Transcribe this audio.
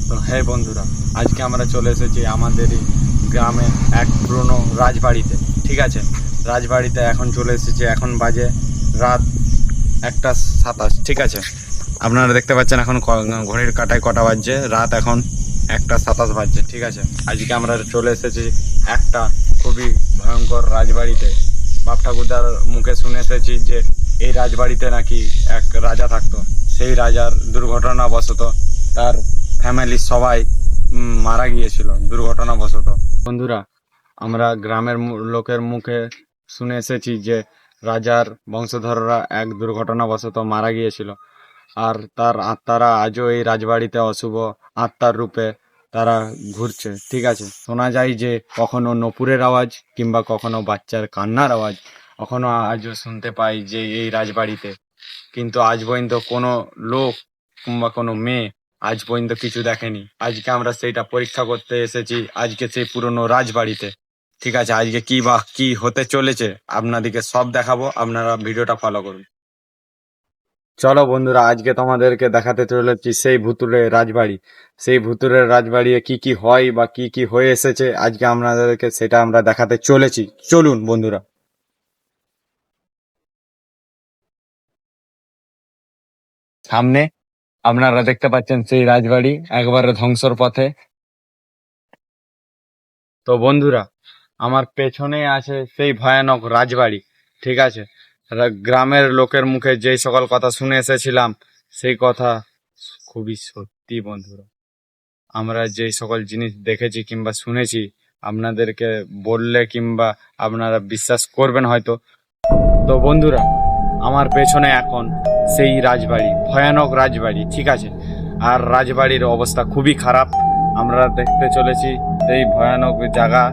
তো হ্যাঁ বন্ধুরা, আজকে আমরা চলে এসেছি আমাদেরই গ্রামে এক পুরনো রাজবাড়িতে। ঠিক আছে, রাজবাড়িতে এখন চলে এসেছি, এখন বাজে রাত 1:27। ঠিক আছে, আপনারা দেখতে পাচ্ছেন এখন ঘড়ির কাঁটায় কটা বাজছে, রাত এখন 1:27 বাজছে। ঠিক আছে, আজকে আমরা চলে এসেছি একটা খুবই ভয়ঙ্কর রাজবাড়িতে। বাপ ঠাকুরদার মুখে শুনে এসেছি যে এই রাজবাড়িতে নাকি এক রাজা থাকতো। সেই রাজার দুর্ঘটনাবশত তার ফ্যামিলির সবাই মারা গিয়েছিল দুর্ঘটনাবশত। বন্ধুরা, আমরা গ্রামের লোকের মুখে শুনে এসেছি যে রাজার বংশধররা এক দুর্ঘটনাবশত মারা গিয়েছিল, আর তার আত্মারা আজও এই রাজবাড়িতে অশুভ আত্মার রূপে তারা ঘুরছে। ঠিক আছে, শোনা যায় যে কখনো নপুরের আওয়াজ কিংবা কখনো বাচ্চার কান্নার আওয়াজ কখনো আজও শুনতে পাই যে এই রাজবাড়িতে, কিন্তু আজ পর্যন্ত কোনো লোক কিংবা কোনো মেয়ে আজ পর্যন্ত কিছু দেখেনি। আজকে আমরা সেইটা পরীক্ষা করতে এসেছি আজকে সেই পুরনো রাজবাড়িতে। ঠিক আছে, আজকে কি বা কি হতে চলেছে আপনাদেরকে সব দেখাবো, আপনারা ভিডিওটা ফলো করুন। চলো বন্ধুরা, আজকে তোমাদেরকে দেখাতে চলেছি সেই ভুতুড়ে রাজবাড়ি। সেই ভুতুড়ে রাজবাড়ি কি কি হয় বা কি কি হয়ে এসেছে আজকে আপনাদেরকে সেটা আমরা দেখাতে চলেছি। চলুন বন্ধুরা। সামনে আপনারা দেখতে পাচ্ছেন সেই রাজবাড়ি একবারে ধ্বংসর পথে। তো বন্ধুরা, আমার পেছনে আছে সেই ভয়ানক রাজবাড়ি। ঠিক আছে, গ্রামের লোকের মুখে যেই সকল কথা শুনে এসেছিলাম সেই কথা খুবই সত্যি বন্ধুরা। আমরা যেই সকল জিনিস দেখেছি কিংবা শুনেছি আপনাদেরকে বললে কিংবা আপনারা বিশ্বাস করবেন হয়তো। তো বন্ধুরা, আমার পেছনে এখন সেই রাজবাড়ি, ভয়ানক রাজবাড়ি। ঠিক আছে, আর রাজবাড়ির অবস্থা খুবই খারাপ। আমরা দেখতে চলেছি এই ভয়ানক জায়গা